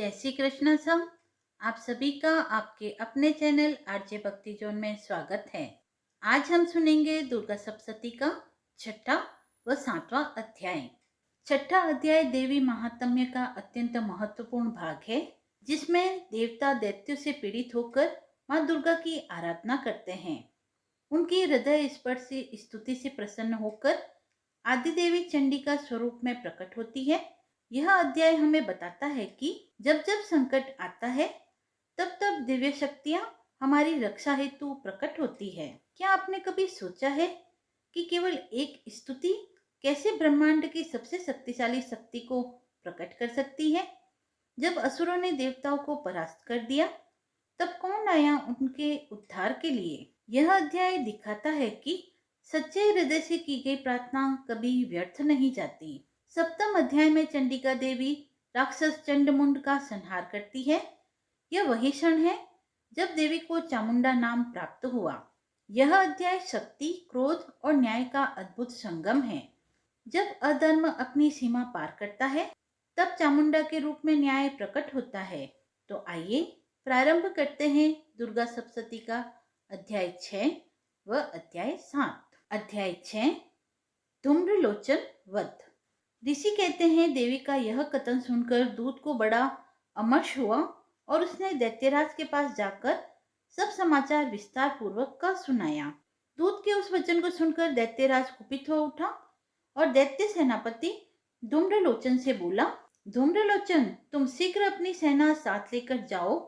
जय श्री कृष्ण सब। आप सभी का आपके अपने चैनल आरजे भक्ति जोन में स्वागत है। आज हम सुनेंगे दुर्गा सप्तशती का छठा व सातवां अध्याय। छठा अध्याय देवी महात्म्य का अत्यंत महत्वपूर्ण भाग है, जिसमें देवता दैत्यों से पीड़ित होकर माँ दुर्गा की आराधना करते हैं। उनकी हृदय स्पर्शी स्तुति से प्रसन्न होकर आदि देवी चंडिका स्वरूप में प्रकट होती है। यह अध्याय हमें बताता है कि जब जब संकट आता है, तब तब दिव्य शक्तियां हमारी रक्षा हेतु प्रकट होती है। क्या आपने कभी सोचा है कि केवल एक स्तुति कैसे ब्रह्मांड की सबसे शक्तिशाली शक्ति को प्रकट कर सकती है? जब असुरों ने देवताओं को परास्त कर दिया, तब कौन आया उनके उद्धार के लिए? यह अध्याय दिखाता है कि सच्चे हृदय से की गई प्रार्थना कभी व्यर्थ नहीं जाती। सप्तम अध्याय में चंडिका देवी राक्षस चंडमुंड का संहार करती है। यह वही क्षण है जब देवी को चामुंडा नाम प्राप्त हुआ। यह अध्याय शक्ति, क्रोध और न्याय का अद्भुत संगम है। जब अधर्म अपनी सीमा पार करता है, तब चामुंडा के रूप में न्याय प्रकट होता है। तो आइए प्रारंभ करते हैं दुर्गा सप्तशती का अध्याय 6 व अध्याय 7। अध्याय 6, धूम्रलोचन वध। ऋषि कहते हैं, देवी का यह कथन सुनकर दूत को बड़ा अमर्ष हुआ और उसने दैत्यराज के पास जाकर सब समाचार विस्तार पूर्वक का सुनाया। दूत के उस वचन को सुनकर दैत्यराज कुपित हो उठा और दैत्य सेनापति धूम्रलोचन से बोला, धूम्रलोचन, तुम शीघ्र अपनी सेना साथ लेकर जाओ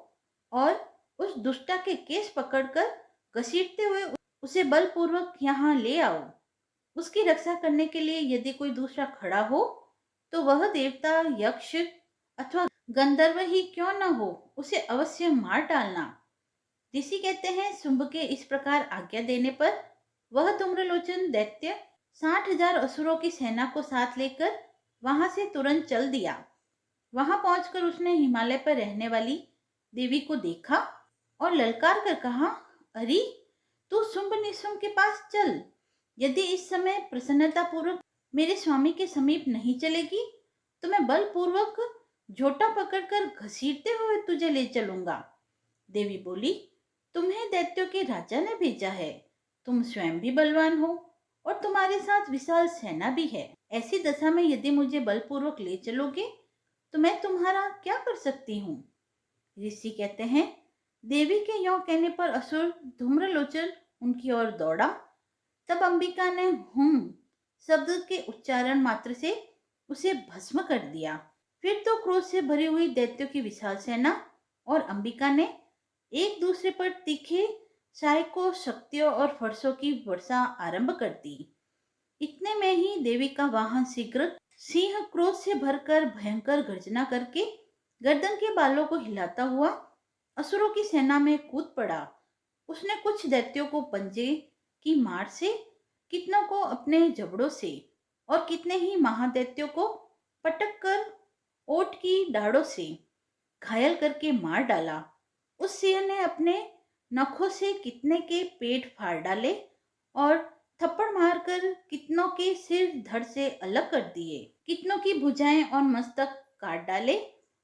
और उस दुष्टा के केस पकड़कर घसीटते हुए उसे बलपूर्वक यहाँ ले आओ। उसकी रक्षा करने के लिए यदि कोई दूसरा खड़ा हो तो वह देवता, यक्ष अथवा गंधर्व ही क्यों न हो, उसे अवश्य मार डालना। ऋषि कहते हैं, शुंभ के इस प्रकार आज्ञा देने पर वह धूम्रलोचन दैत्य 60,000 असुरों की सेना को साथ लेकर वहां से तुरंत चल दिया। वहां पहुंचकर उसने हिमालय पर रहने वाली देवी को देखा और ललकार कर कहा, अरे तू शुंभ निशुंभ के पास चल। यदि इस समय प्रसन्नता पूर्वक मेरे स्वामी के समीप नहीं चलेगी तो मैं बलपूर्वक झोटा पकड़कर घसीटते हुए तुझे ले चलूंगा। देवी बोली, तुम्हें दैत्यों के राजा ने भेजा है। तुम स्वयं भी बलवान हो और तुम्हारे साथ विशाल सेना भी है। ऐसी दशा में यदि मुझे बलपूर्वक ले चलोगे तो मैं तुम्हारा क्या कर सकती हूँ? ऋषि कहते हैं, देवी के यों कहने पर असुर धूम्रलोचन उनकी ओर दौड़ा। तब अंबिका ने हुम शब्द के उच्चारण मात्र से उसे भस्म कर दिया। फिर तो क्रोध से भरी हुई दैत्यों की विशाल सेना और अंबिका ने एक दूसरे पर तीखे सहायकों, शक्तियों और फरसों की वर्षा आरंभ कर दी। इतने में ही देवी का वाहन शीघ्र सिंह क्रोध से भरकर भयंकर गर्जना करके गर्दन के बालों को हिलाता हुआ असुरों की सेना में कूद पड़ा। उसने कुछ दैत्यों को पंजे की मार से, कितनों को अपने जबड़ों से और कितने ही महादैत्यों को पटक कर ओट की दाढ़ों से घायल करके मार डाला। उस सिंह ने अपने नखों से कितने के पेट फाड़ डाले और थप्पड़ मारकर कितनों के सिर धड़ से अलग कर दिए। कितनों की भुजाएं और मस्तक काट डाले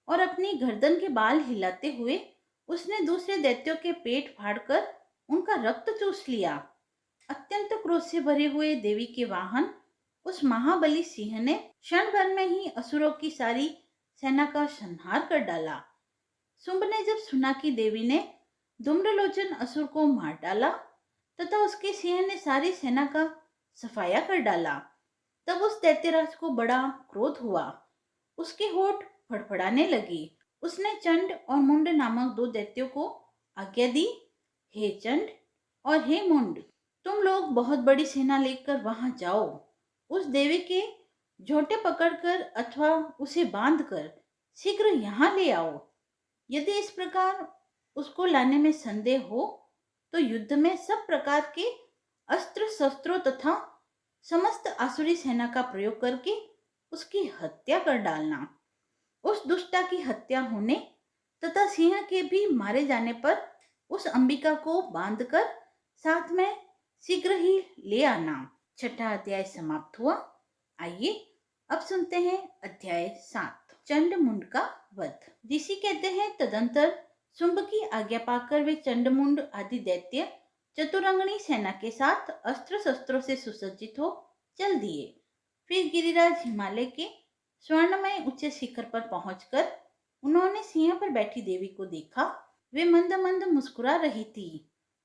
और अपनी गर्दन के बाल हिलाते हुए उसने दूसरे दैत्यों के पेट फाड़कर उनका रक्त चूस लिया। अत्यंत क्रोध से भरे हुए देवी के वाहन उस महाबली सिंह ने क्षण भर में ही असुरों की सारी सेना का संहार कर डाला। शुंभ ने जब सुना कि देवी ने धूम्रलोचन असुर को मार डाला तथा उसके सिंह ने सारी सेना का सफाया कर डाला, तब उस दैत्यराज को बड़ा क्रोध हुआ। उसके होठ फड़फड़ाने लगी। उसने चंड और मुंड नामक दो दैत्यों को आज्ञा दी, हे चंड और हे मुंड, तुम लोग बहुत बड़ी सेना लेकर वहां जाओ। उस देवी के झोंटे पकड़कर अथवा उसे बांधकर शीघ्र यहाँ ले आओ। यदि इस प्रकार उसको लाने में संदेह हो तो युद्ध में सब प्रकार के अस्त्र शस्त्रों तथा समस्त आसुरी सेना का प्रयोग करके उसकी हत्या कर डालना। उस दुष्टा की हत्या होने तथा सिंह के भी मारे जाने पर उस अंबिका को बांधकर साथ में शीघ्र ही ले आना। छठा अध्याय समाप्त हुआ। आइए अब सुनते हैं अध्याय 7। चंड मुंड का वध। ऋषि कहते हैं तदंतर शुंभ की आज्ञा पाकर वे चंडमुंड आदि दैत्य चतुरंगनी सेना के साथ अस्त्र शस्त्रों से सुसज्जित हो चल दिए। फिर गिरिराज हिमालय के स्वर्णमय ऊंचे शिखर पर पहुंचकर उन्होंने सिंह पर बैठी देवी को देखा। वे मंद मंद मुस्कुरा रही थी।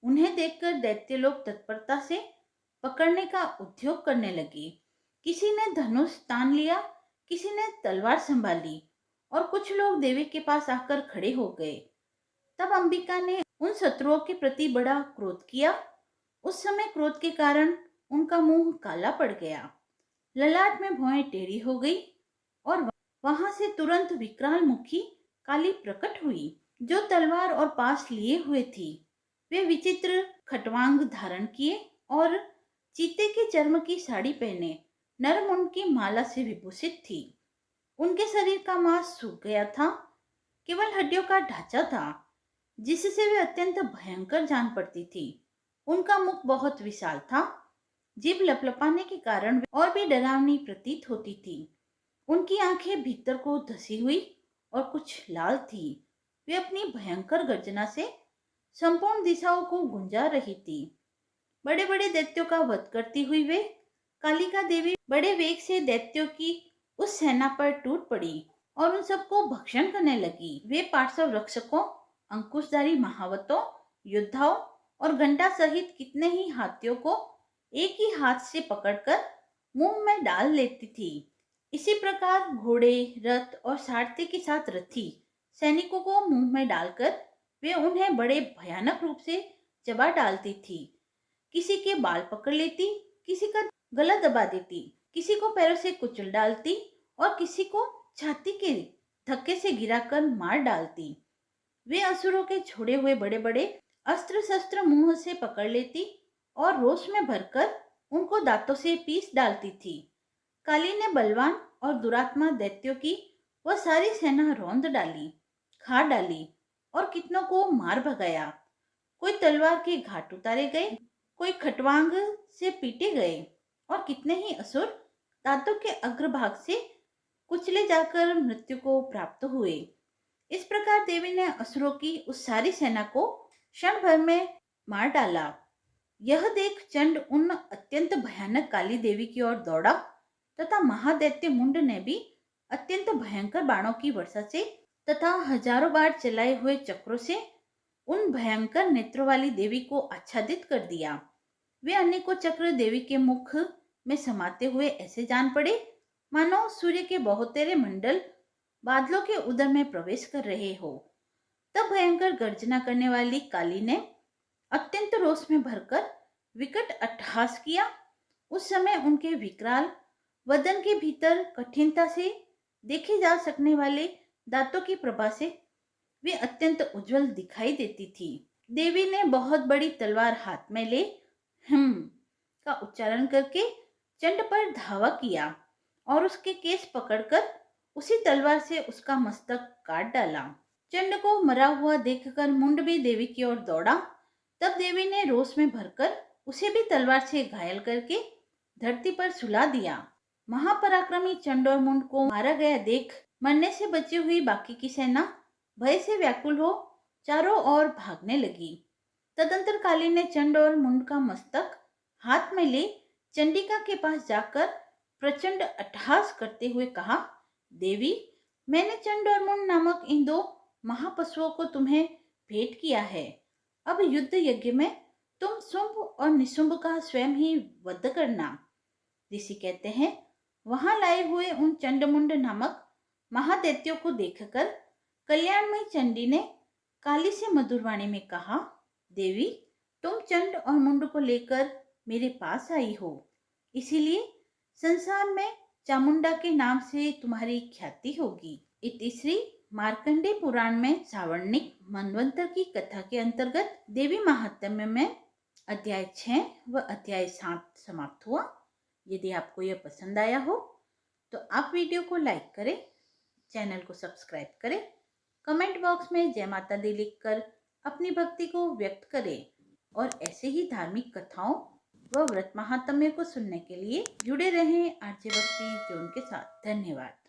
उन्हें देखकर दैत्य लोग तत्परता से पकड़ने का उद्योग करने लगे। किसी ने धनुष तान लिया, किसी ने तलवार संभाली और कुछ लोग देवी के पास आकर खड़े हो गए। तब अंबिका ने उन शत्रुओं के प्रति बड़ा क्रोध किया। उस समय क्रोध के कारण उनका मुंह काला पड़ गया, ललाट में भौहें टेढ़ी हो गई और वहां से तुरंत विकराल मुखी काली प्रकट हुई, जो तलवार और पास लिए हुए थी। वे विचित्र खटवांग धारण किए और चीते के चर्म की साड़ी पहने नरमुंड की माला से विभूषित थी। उनके शरीर का मांस सूख गया था, केवल हड्डियों का ढांचा था, जिससे वे अत्यंत भयंकर जान पड़ती थी। उनका मुख बहुत विशाल था, जीभ लपलपाने के कारण और भी डरावनी प्रतीत होती थी। उनकी आंखें भीतर को धसी हुई और कुछ लाल थी। वे अपनी भयंकर गर्जना से संपूर्ण दिशाओं को गुंजा रही थी। बड़े बड़े दैत्यों का वध करती हुई वे कालिका देवी बड़े वेग से दैत्यों की उस सेना पर टूट पड़ी और उन सबको भक्षण करने लगी। वे पार्श्व रक्षकों, अंकुशधारी महावतों, योद्धाओं और घंटा सहित कितने ही हाथियों को एक ही हाथ से पकड़कर मुंह में डाल लेती थी। इसी प्रकार घोड़े, रथ और सारथी के साथ रथी सैनिकों को मुंह में डालकर वे उन्हें बड़े भयानक रूप से चबा डालती थी। किसी के बाल पकड़ लेती, किसी का गला दबा देती, किसी को पैरों से कुचल डालती और किसी को छाती के धक्के से गिराकर मार डालती। वे असुरों के छोड़े हुए बड़े बड़े अस्त्र शस्त्र मुंह से पकड़ लेती और रोष में भरकर उनको दांतों से पीस डालती थी। काली ने बलवान और दुरात्मा दैत्यों की वह सारी सेना रौंद डाली, खा डाली और कितनों को मार भगाया। कोई तलवार के घाट उतारे गए, कोई खटवांग से पीटे गए और कितने ही असुर दांतों के अग्रभाग से कुचले जाकर मृत्यु को प्राप्त हुए। इस प्रकार देवी ने असुरों की उस सारी सेना को क्षण भर में मार डाला। यह देख चंड उन अत्यंत भयानक काली देवी की ओर दौड़ा तथा महादैत्य मुंड ने भी अत्यंत भयंकर बाणों की वर्षा से तथा हजारों बार चलाए हुए चक्रों से उन भयंकर नेत्रों वाली देवी को आच्छादित कर दिया। वे अनेकों चक्र देवी के मुख में समाते हुए ऐसे जान पड़े मानो सूर्य के बहुतेरे मंडल बादलों के उदर में प्रवेश कर रहे हो। तब भयंकर गर्जना करने वाली काली ने अत्यंत रोष में भरकर विकट अट्टहास किया। उस समय उनके विकराल वदन के भीतर कठिनता से देखे जा सकने वाले दांतों की प्रभा से वे अत्यंत उज्जवल दिखाई देती थी। देवी ने बहुत बड़ी तलवार हाथ में ले का उच्चारण करके चंड पर धावा किया और उसके केस पकड़कर उसी तलवार से उसका मस्तक काट डाला। चंड को मरा हुआ देखकर मुंड भी देवी की ओर दौड़ा। तब देवी ने रोष में भरकर उसे भी तलवार से घायल करके धरती पर सुला दिया। महापराक्रमी चंड और मुंड को मारा गया देख मरने से बची हुई बाकी की सेना भय से व्याकुल हो चारों ओर भागने लगी। तदंतर काली ने चंड और मुंड का मस्तक हाथ में ले चंडिका के पास जाकर प्रचंड अट्टहास करते हुए कहा, देवी, मैंने चंड और मुंड नामक इन दो महापशुओं को तुम्हें भेंट किया है। अब युद्ध यज्ञ में तुम शुंभ और निशुंभ का स्वयं ही वध करना। ऋषि कहते हैं, वहां लाए हुए उन चंडमुंड नामक महादैत्यों को देखकर कल्याणमयी चंडी ने काली से मधुरवाणी में कहा, देवी, तुम चंड और मुंड को लेकर मेरे पास आई हो, इसीलिए संसार में चामुंडा के नाम से तुम्हारी ख्याति होगी। इतिश्री मार्कंडे पुराण में सावर्णिक मनवंतर की कथा के अंतर्गत देवी महात्म्य में अध्याय 6 व अध्याय 7 समाप्त हुआ। यदि आपको यह पसंद आया हो तो आप वीडियो को लाइक करें, चैनल को सब्सक्राइब करें, कमेंट बॉक्स में जय माता दी लिखकर अपनी भक्ति को व्यक्त करें और ऐसे ही धार्मिक कथाओं व व्रत महात्म्य को सुनने के लिए जुड़े रहें आरजे भक्ति जोन के साथ। धन्यवाद।